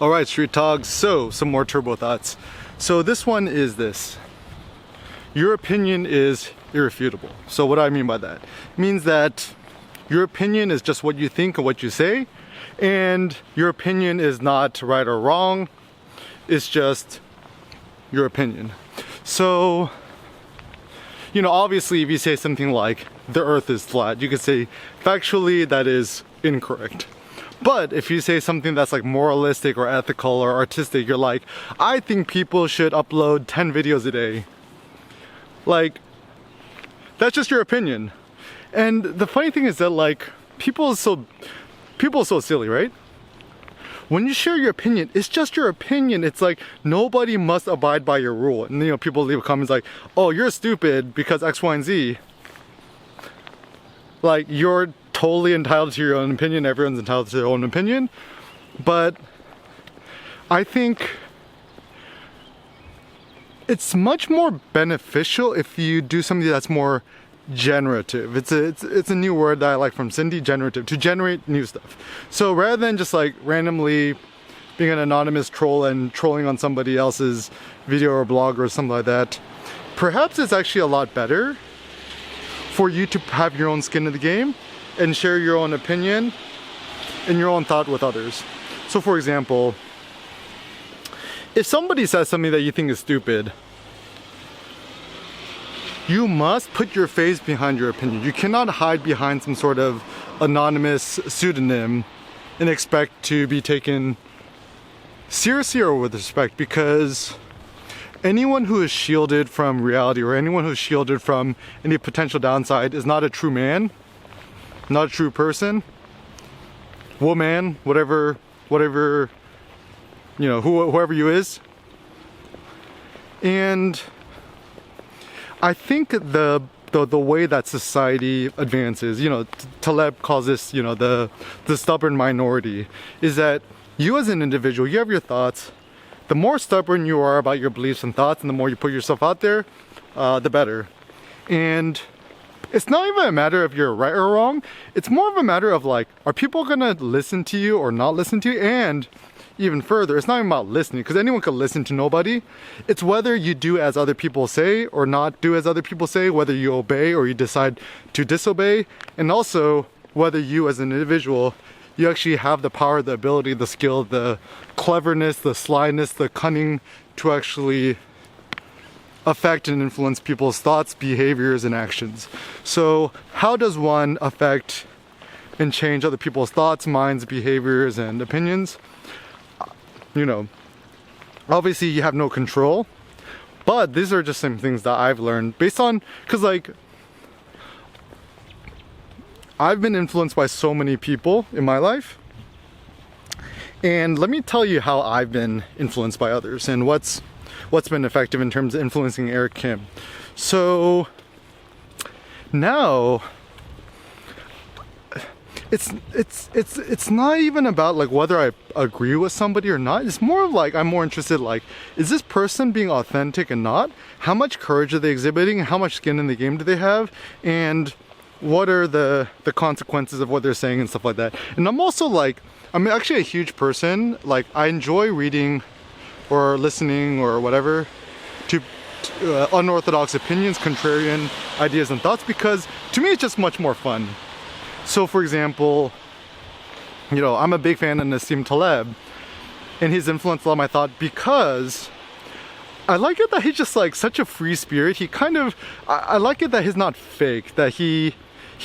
Alright, Street Dogs, so some more turbo thoughts. So this one is this. Your opinion is irrefutable. So what do I mean by that? It means that your opinion is just what you think and what you say, and your opinion is not right or wrong. It's just your opinion. So, you know, obviously if you say something like the earth is flat, you could say factually that is incorrect. But if you say something that's like moralistic or ethical or artistic, you're like, I think people should upload 10 videos a day. Like, that's just your opinion. And the funny thing is that like, people are so silly, right? When you share your opinion, it's just your opinion. It's like, nobody must abide by your rule. And you know, people leave comments like, oh, you're stupid because X, Y, and Z. Like, you're totally entitled to your own opinion. Everyone's entitled to their own opinion. But I think it's much more beneficial if you do something that's more generative. It's a new word that I like from Cindy, generative, to generate new stuff. So rather than just like randomly being an anonymous troll and trolling on somebody else's video or blog or something like that, perhaps it's actually a lot better for you to have your own skin in the game and share your own opinion and your own thought with others. So for example, if somebody says something that you think is stupid, you must put your face behind your opinion. You cannot hide behind some sort of anonymous pseudonym and expect to be taken seriously or with respect, because anyone who is shielded from reality or anyone who is shielded from any potential downside is not a true man, not a true person, woman, whatever, you know, whoever you is. And I think the way that society advances, you know, Taleb calls this, you know, the stubborn minority, is that you as an individual, you have your thoughts. The more stubborn you are about your beliefs and thoughts, and the more you put yourself out there, the better. And it's not even a matter if you're right or wrong. It's more of a matter of like, are people gonna listen to you or not listen to you? And even further, it's not even about listening, because anyone can listen to nobody. It's whether you do as other people say or not do as other people say, whether you obey or you decide to disobey, and also whether you as an individual, you actually have the power, the ability, the skill, the cleverness, the slyness, the cunning to actually affect and influence people's thoughts, behaviors, and actions. So how does one affect and change other people's thoughts, minds, behaviors, and opinions? You know, obviously you have no control, but these are just some things that I've learned based on, because like, I've been influenced by so many people in my life, and let me tell you how I've been influenced by others and what's been effective in terms of influencing Eric Kim. So now it's not even about like whether I agree with somebody or not. It's more of like, I'm more interested like, is this person being authentic and not? How much courage are they exhibiting? How much skin in the game do they have? And what are the consequences of what they're saying and stuff like that? And I'm also like, I'm actually a huge person. Like, I enjoy reading or listening or whatever to unorthodox opinions, contrarian ideas and thoughts, because to me it's just much more fun. So for example, you know, I'm a big fan of Nassim Taleb, and he's influenced a lot of my thought because I like it that he's just like such a free spirit. He kind of, I like it that he's not fake, that he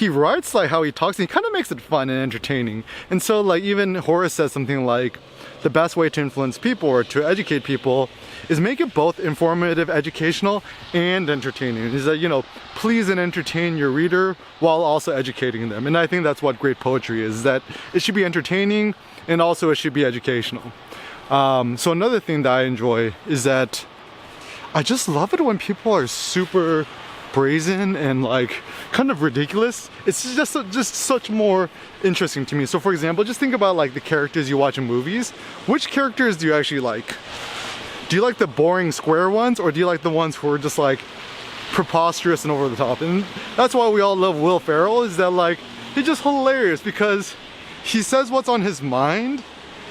writes like how he talks, and he kind of makes it fun and entertaining. And so like even Horace says something like, the best way to influence people or to educate people is make it both informative, educational, and entertaining. Is that, you know, please and entertain your reader while also educating them. And I think that's what great poetry is, that it should be entertaining and also it should be educational. So another thing that I enjoy is that I just love it when people are super brazen and like kind of ridiculous. It's just such more interesting to me. So for example, just think about like the characters you watch in movies. Which characters do you actually like? Do you like the boring square ones, or do you like the ones who are just like preposterous and over the top? And that's why we all love Will Ferrell, is that like, he's just hilarious because he says what's on his mind,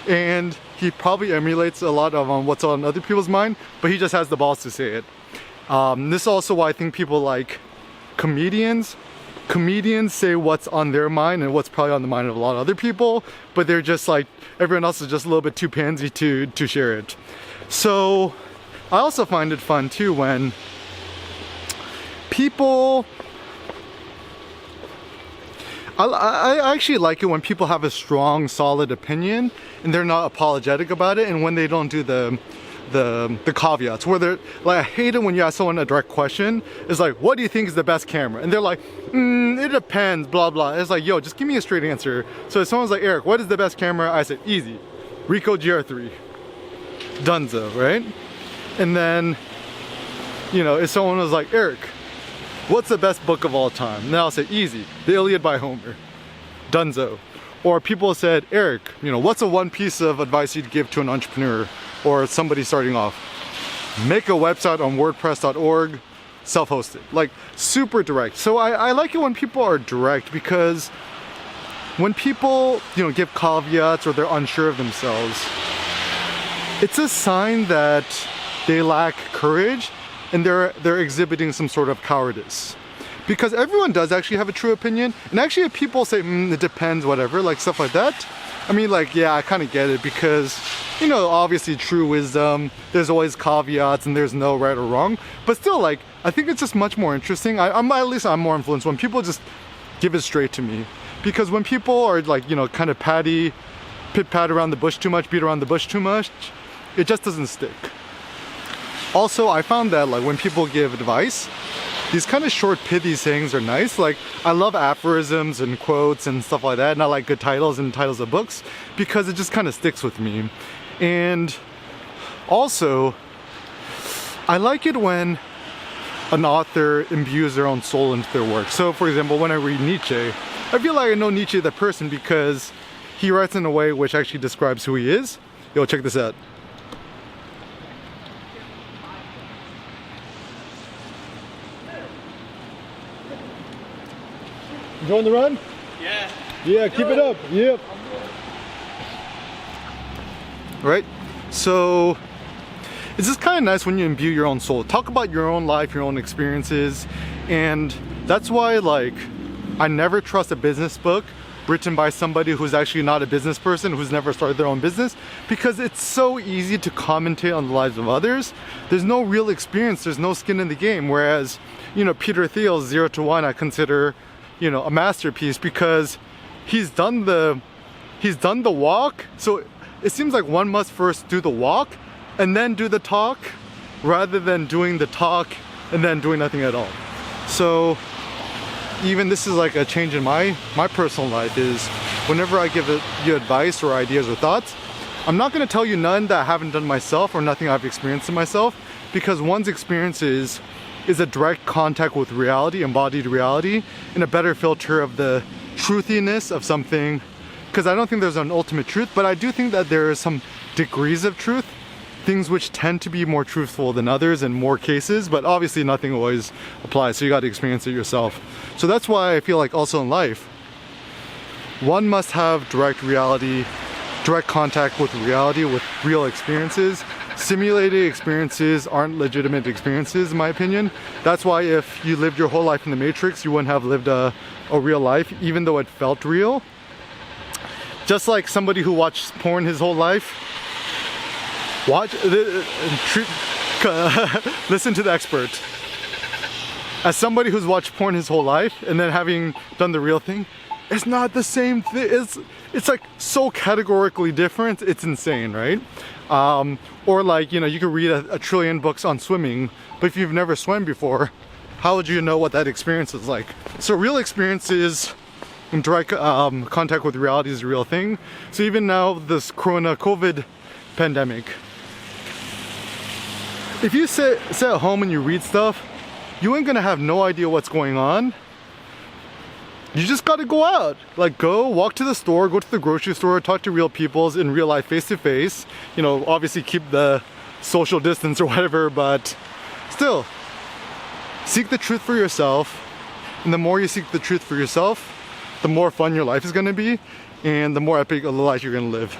and he probably emulates a lot of what's on other people's mind, but he just has the balls to say it. This is also why I think people like comedians. Comedians say what's on their mind and what's probably on the mind of a lot of other people, but they're just like, everyone else is just a little bit too pansy to share it. So I also find it fun too when people, I actually like it when people have a strong, solid opinion and they're not apologetic about it, and when they don't do the caveats where they're like, I hate it when you ask someone a direct question. It's like, what do you think is the best camera? And they're like, it depends, blah blah. It's like, yo, just give me a straight answer. So if someone's like, Eric, what is the best camera? I said, easy, Ricoh GR3, Dunzo, right? And then, you know, if someone was like, Eric, what's the best book of all time? And I'll say, easy, The Iliad by Homer, Dunzo. Or people said, Eric, you know, what's a one piece of advice you'd give to an entrepreneur or somebody starting off? Make a website on wordpress.org, self-hosted, like super direct. So I like it when people are direct, because when people, you know, give caveats or they're unsure of themselves, it's a sign that they lack courage and they're exhibiting some sort of cowardice. Because everyone does actually have a true opinion, and actually if people say, it depends, whatever, like stuff like that, I mean, like, yeah, I kind of get it, because, you know, obviously true wisdom, there's always caveats and there's no right or wrong, but still, like, I think it's just much more interesting. I'm at least I'm more influenced when people just give it straight to me, because when people are like, you know, kind of pit-pat around the bush too much, beat around the bush too much, it just doesn't stick. Also, I found that like when people give advice, these kind of short pithy sayings are nice. Like, I love aphorisms and quotes and stuff like that, and I like good titles and titles of books, because it just kind of sticks with me. And also, I like it when an author imbues their own soul into their work. So for example, when I read Nietzsche, I feel like I know Nietzsche the person because he writes in a way which actually describes who he is. Yo, check this out. You on the run? Yeah. Yeah, keep it up. Yep. Right? So it's just kind of nice when you imbue your own soul. Talk about your own life, your own experiences. And that's why, like, I never trust a business book written by somebody who's actually not a business person, who's never started their own business, because it's so easy to commentate on the lives of others. There's no real experience, there's no skin in the game. Whereas, you know, Peter Thiel's 0 to 1, I consider, you know, a masterpiece, because he's done the walk. So it seems like one must first do the walk and then do the talk, rather than doing the talk and then doing nothing at all. So even this is like a change in my personal life, is whenever I give you advice or ideas or thoughts, I'm not going to tell you none that I haven't done myself or nothing I've experienced in myself, because one's experience is a direct contact with reality, embodied reality, and a better filter of the truthiness of something. Because I don't think there's an ultimate truth, but I do think that there are some degrees of truth, things which tend to be more truthful than others in more cases, but obviously nothing always applies, so you got to experience it yourself. So that's why I feel like also in life, one must have direct reality, direct contact with reality, with real experiences. Simulated experiences aren't legitimate experiences, in my opinion. That's why if you lived your whole life in the Matrix, you wouldn't have lived a real life, even though it felt real. Just like somebody who watched porn his whole life, listen to the expert. As somebody who's watched porn his whole life and then having done the real thing, it's not the same thing. It's like so categorically different. It's insane, right? Or like, you know, you could read a trillion books on swimming, but if you've never swam before, how would you know what that experience is like? So real experiences in direct contact with reality is a real thing. So even now, this COVID pandemic, if you sit at home and you read stuff, you ain't gonna have no idea what's going on. You just gotta go out. Like, go walk to the store, go to the grocery store, talk to real people in real life, face to face. You know, obviously keep the social distance or whatever, but still, seek the truth for yourself. And the more you seek the truth for yourself, the more fun your life is gonna be, and the more epic of a life you're gonna live.